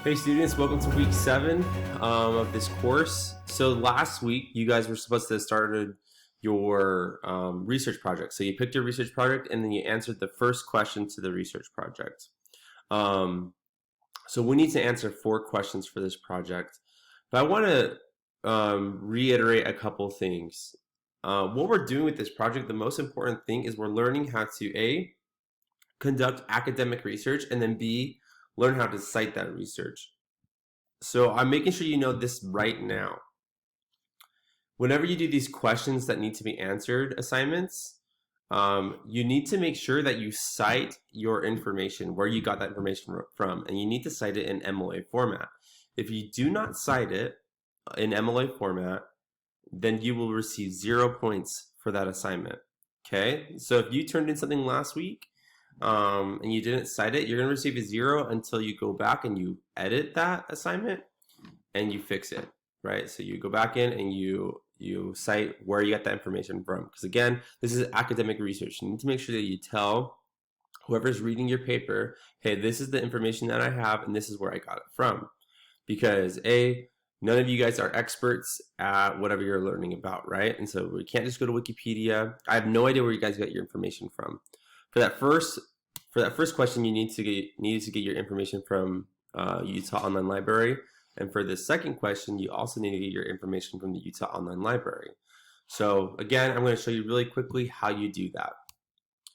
Hey students, welcome to week 7 of this course. So last week you guys were supposed to have started your research project. So you picked your research project and then you answered the first question to the research project. So we need to answer 4 questions for this project. But I want to reiterate a couple things. What we're doing with this project, the most important thing is we're learning how to A, conduct academic research, and then B, learn how to cite that research. So I'm making sure you know this right now. Whenever you do these questions that need to be answered assignments, you need to make sure that you cite your information, where you got that information from, and you need to cite it in MLA format. If you do not cite it in MLA format, then you will receive 0 points for that assignment. Okay, so if you turned in something last week and you didn't cite it, you're going to receive a 0 until you go back and you edit that assignment and you fix it, right? So you go back in and you cite where you got that information from. Because again, this is academic research. You need to make sure that you tell whoever's reading your paper, hey, this is the information that I have and this is where I got it from. Because A, none of you guys are experts at whatever you're learning about, right? And so we can't just go to Wikipedia. I have no idea where you guys got your information from. For that first question, you needed to get your information from Utah Online Library, and for the second question, you also need to get your information from the Utah Online Library. So again, I'm going to show you really quickly how you do that.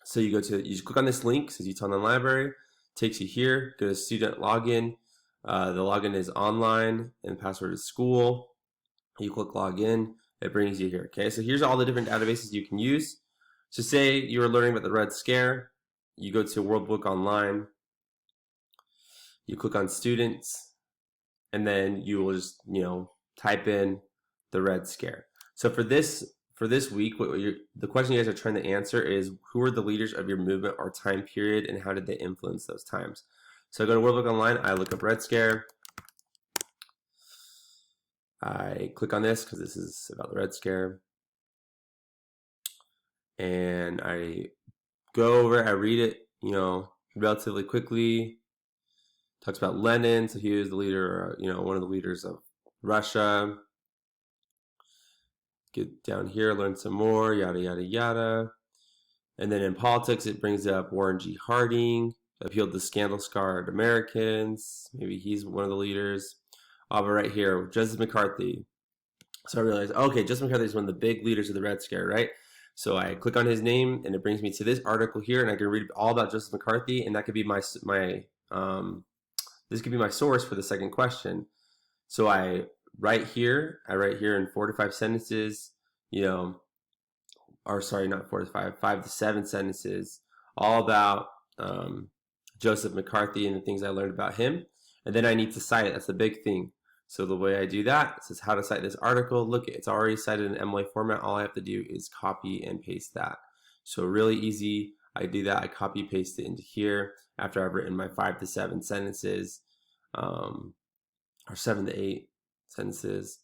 So you just click on this link, it says Utah Online Library, takes you here. Go to student login. The login is online and the password is school. You click login, it brings you here. Okay, so here's all the different databases you can use. So say you were learning about the Red Scare, you go to World Book Online, you click on students, and then you will just type in the Red Scare. So for this week, the question you guys are trying to answer is, who are the leaders of your movement or time period, and how did they influence those times? So I go to World Book Online, I look up Red Scare, I click on this because this is about the Red Scare, and I go over, I read it, relatively quickly. Talks about Lenin, so he was the leader, one of the leaders of Russia. Get down here, learn some more, yada, yada, yada. And then in politics, it brings up Warren G. Harding, appealed to scandal-scarred Americans. Maybe he's one of the leaders. But right here, Justice McCarthy. So I realized, okay, Justice McCarthy is one of the big leaders of the Red Scare, right? So I click on his name, and it brings me to this article here, and I can read all about Justice McCarthy, and that could be this could be my source for the second question. So I write here in 4 to 5 sentences, or sorry, not 4 to 5, 5 to 7 sentences, all about Joseph McCarthy and the things I learned about him. And then I need to cite it. That's the big thing. So the way I do that, it says how to cite this article. Look, it's already cited in MLA format. All I have to do is copy and paste that. So really easy. I do that. I copy paste it into here after I've written my 5 to 7 sentences, or 7 to 8 sentences,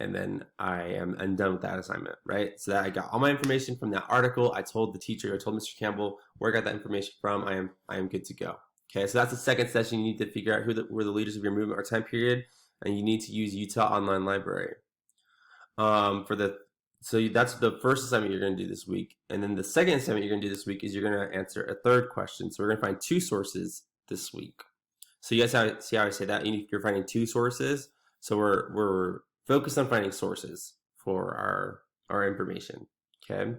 and then I'm done with that assignment, right? So that I got all my information from that article. I told the teacher, I told Mr. Campbell where I got that information from. I am good to go. Okay, so that's the second session. You need to figure out who were the leaders of your movement or time period, and you need to use Utah Online Library. So that's the first assignment you're going to do this week. And then the second assignment you're going to do this week is you're going to answer a third question. So we're going to find 2 sources this week. So you guys see how I say that? You're finding 2 sources. So we're focused on finding sources for our information. Okay.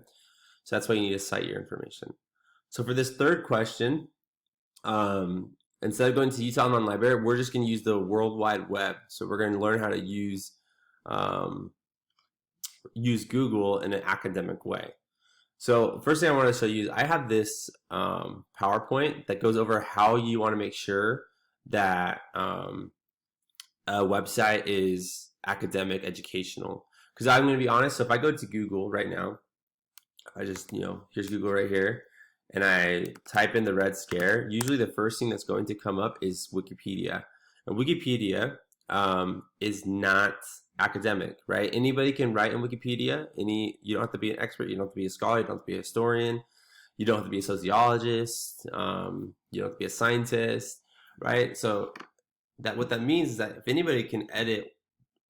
So that's why you need to cite your information. So for this third question, instead of going to Utah Online Library, we're just going to use the World Wide Web. So we're going to learn how to use Google in an academic way. So first thing I want to show you is I have this PowerPoint that goes over how you want to make sure that a website is academic, educational. Because I'm going to be honest, so if I go to Google right now, I just, here's Google right here, and I type in the Red Scare, usually the first thing that's going to come up is Wikipedia. And Wikipedia is not academic, right? Anybody can write in Wikipedia. You don't have to be an expert, you don't have to be a scholar, you don't have to be a historian, you don't have to be a sociologist, you don't have to be a scientist, right? So that what that means is that if anybody can edit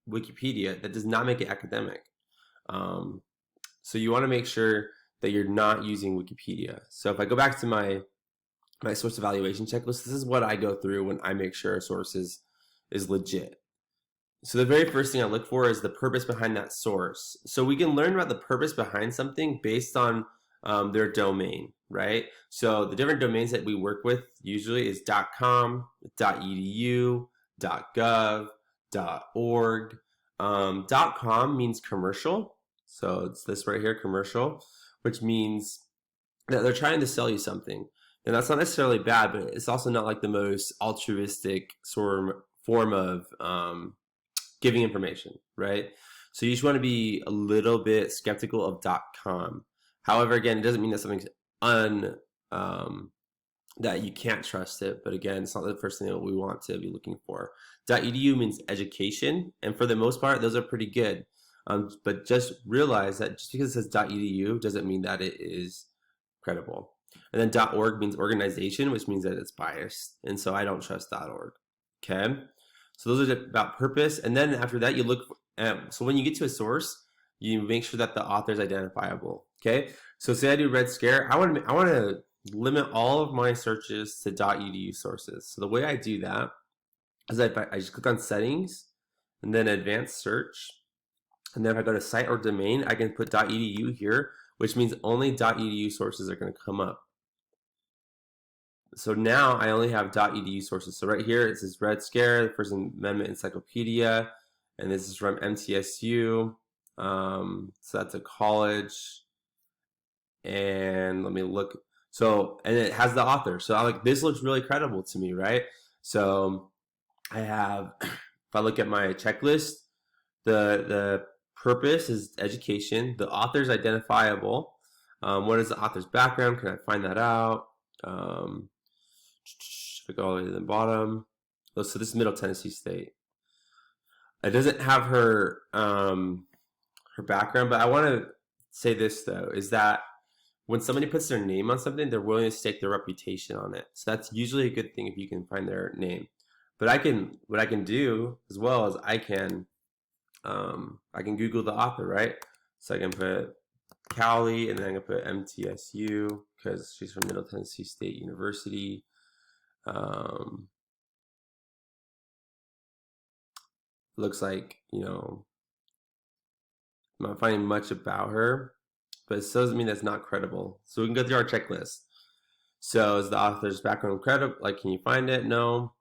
Wikipedia, that does not make it academic. Um, so you want to make sure that you're not using Wikipedia. So if I go back to my source evaluation checklist, this is what I go through when I make sure a source is legit. So the very first thing I look for is the purpose behind that source. So we can learn about the purpose behind something based on their domain, right? So the different domains that we work with usually is .com, .edu, .gov, .org. .com means commercial, so it's this right here, commercial, which means that they're trying to sell you something. And that's not necessarily bad, but it's also not like the most altruistic form of giving information, right? So you just want to be a little bit skeptical of .com. However, again, it doesn't mean that something's that you can't trust it, but again, it's not the first thing that we want to be looking for. .edu means education, and for the most part, those are pretty good. But just realize that just because it says .edu doesn't mean that it is credible. And then .org means organization, which means that it's biased, and so I don't trust .org. Okay, so those are about purpose, and then after that, you look. So when you get to a source, you make sure that the author is identifiable. Okay, so say I do Red Scare, I want to limit all of my searches to .edu sources. So the way I do that is I just click on settings and then advanced search. And then if I go to site or domain, I can put .edu here, which means only .edu sources are going to come up. So now I only have .edu sources. So right here it says Red Scare, the First Amendment Encyclopedia, and this is from MTSU. So that's a college. And let me look. So, and it has the author. So I'm like, this looks really credible to me, right? So I have, if I look at my checklist, the purpose is education. The author is identifiable. What is the author's background? Can I find that out? If I go all the way to the bottom. Oh, so this is Middle Tennessee State. It doesn't have her her background, but I want to say this though, is that when somebody puts their name on something, they're willing to stake their reputation on it. So that's usually a good thing if you can find their name. But what I can do as well is I can Google the author, right? So I can put Cowley, and then I can put MTSU because she's from Middle Tennessee State University. Looks like, you know, I'm not finding much about her, but it still doesn't mean that's not credible. So we can go through our checklist. So is the author's background credible? Like, can you find it? No.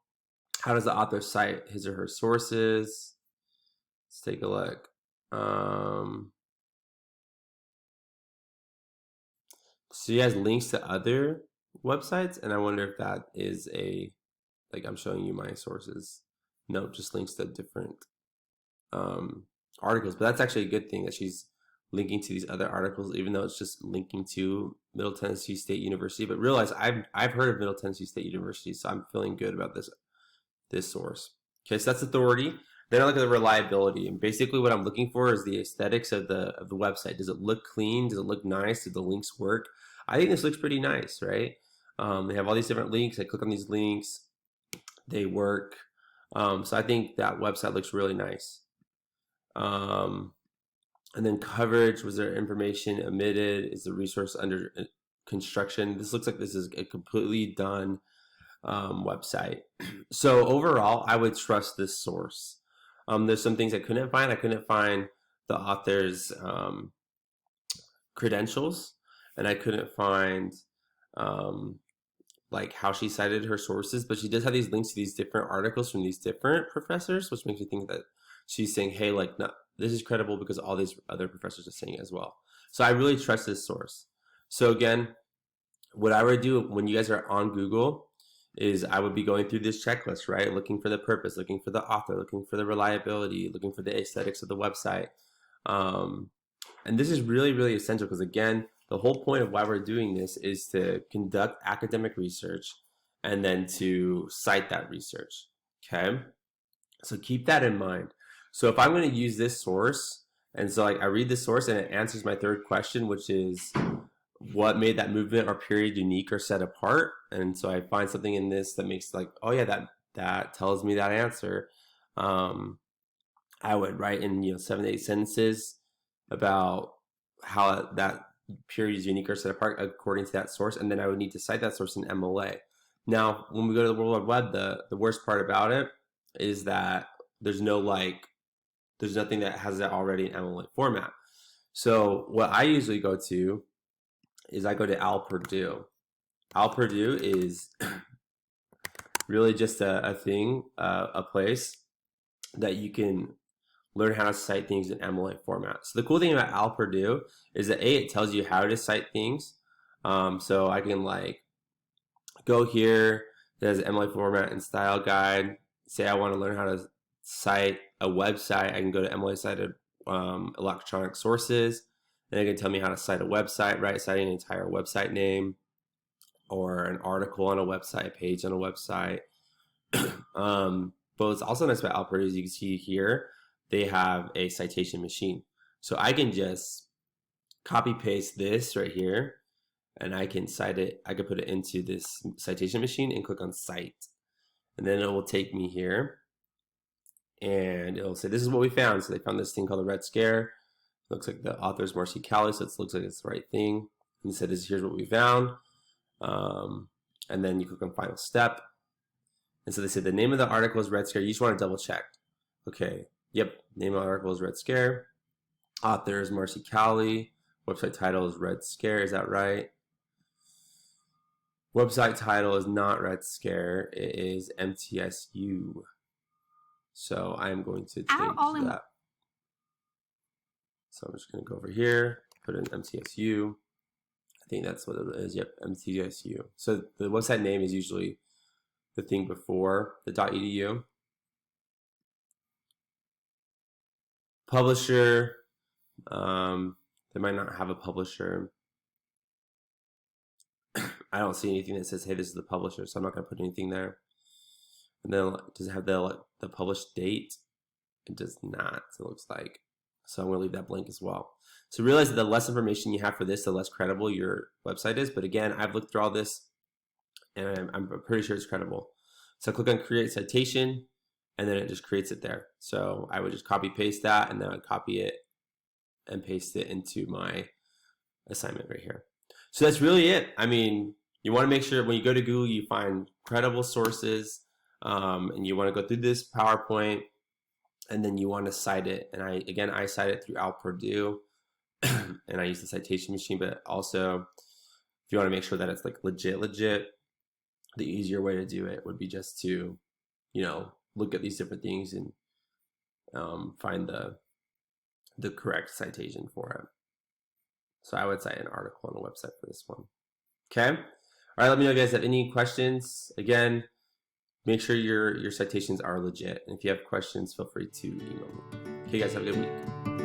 How does the author cite his or her sources? Let's take a look. So he has links to other websites, and I wonder if that is like I'm showing you my sources. No, just links to different articles. But that's actually a good thing that she's linking to these other articles, even though it's just linking to Middle Tennessee State University. But realize I've heard of Middle Tennessee State University, so I'm feeling good about this source. Okay, so that's authority. Then I look at the reliability, and basically what I'm looking for is the aesthetics of the website. Does it look clean? Does it look nice? Do the links work? I think this looks pretty nice, right? They have all these different links. I click on these links, they work. So I think that website looks really nice. And then coverage, was there information omitted? Is the resource under construction? This looks like this is a completely done website. So overall, I would trust this source. There's some things I couldn't find. I couldn't find the author's credentials, and I couldn't find like how she cited her sources, but she does have these links to these different articles from these different professors, which makes me think that she's saying, hey, like, no, this is credible because all these other professors are saying it as well. So I really trust this source. So again, what I would do when you guys are on Google is I would be going through this checklist, right? Looking for the purpose, looking for the author, looking for the reliability, looking for the aesthetics of the website. And this is really, really essential because, again, the whole point of why we're doing this is to conduct academic research and then to cite that research, okay? So keep that in mind. So if I'm going to use this source, and so like I read this source and it answers my third question, which is what made that movement or period unique or set apart. And so I find something in this that makes like, oh yeah, that tells me that answer. I would write in 7 to 8 sentences about how that period is unique or set apart according to that source, and then I would need to cite that source in MLA. Now, when we go to the World Wide Web, the worst part about it is that there's nothing that has that already in MLA format. So what I usually go to is I go to Al Purdue. Al Purdue is really just a place that you can learn how to cite things in MLA format. So the cool thing about Al Purdue is that it tells you how to cite things. So I can go here, there's MLA format and style guide. Say I want to learn how to cite a website, I can go to MLA cited electronic sources, and it can tell me how to cite a website, right? Citing an entire website name or an article on a website, a page on a website. But what's also nice about Al Purdue is you can see here, they have a citation machine. So I can just copy paste this right here, and I can cite it. I can put it into this citation machine and click on cite. And then it will take me here, and it'll say, this is what we found. So they found this thing called the Red Scare. It looks like the author is Marcy Cowley, so it looks like it's the right thing. And it said, here's what we found. And then you click on final step. And so they said the name of the article is Red Scare. You just want to double check. Okay, yep, name of the article is Red Scare. Author is Marcy Cowley. Website title is Red Scare, is that right? Website title is not Red Scare, it is MTSU. So I'm going to change that. So I'm just going to go over here, put in MTSU. I think that's what it is. Yep, MTSU. So the website name is usually the thing before the .edu. Publisher, they might not have a publisher. I don't see anything that says, hey, this is the publisher, so I'm not going to put anything there. And then does it have the published date? It does not, it looks like. So I'm going to leave that blank as well. So realize that the less information you have for this, the less credible your website is. But again, I've looked through all this, and I'm pretty sure it's credible. So I click on Create Citation, and then it just creates it there. So I would just copy paste that, and then I'd copy it and paste it into my assignment right here. So that's really it. I mean, you want to make sure when you go to Google, you find credible sources, and you want to go through this PowerPoint, and then you want to cite it. And I cite it through Al Purdue, and I use the citation machine. But also, if you want to make sure that it's legit, the easier way to do it would be just to, look at these different things and find the correct citation for it. So I would cite an article on the website for this one. Okay. All right. Let me know if you guys have any questions. Again, make sure your citations are legit. And if you have questions, feel free to email me. Okay, guys, have a good week.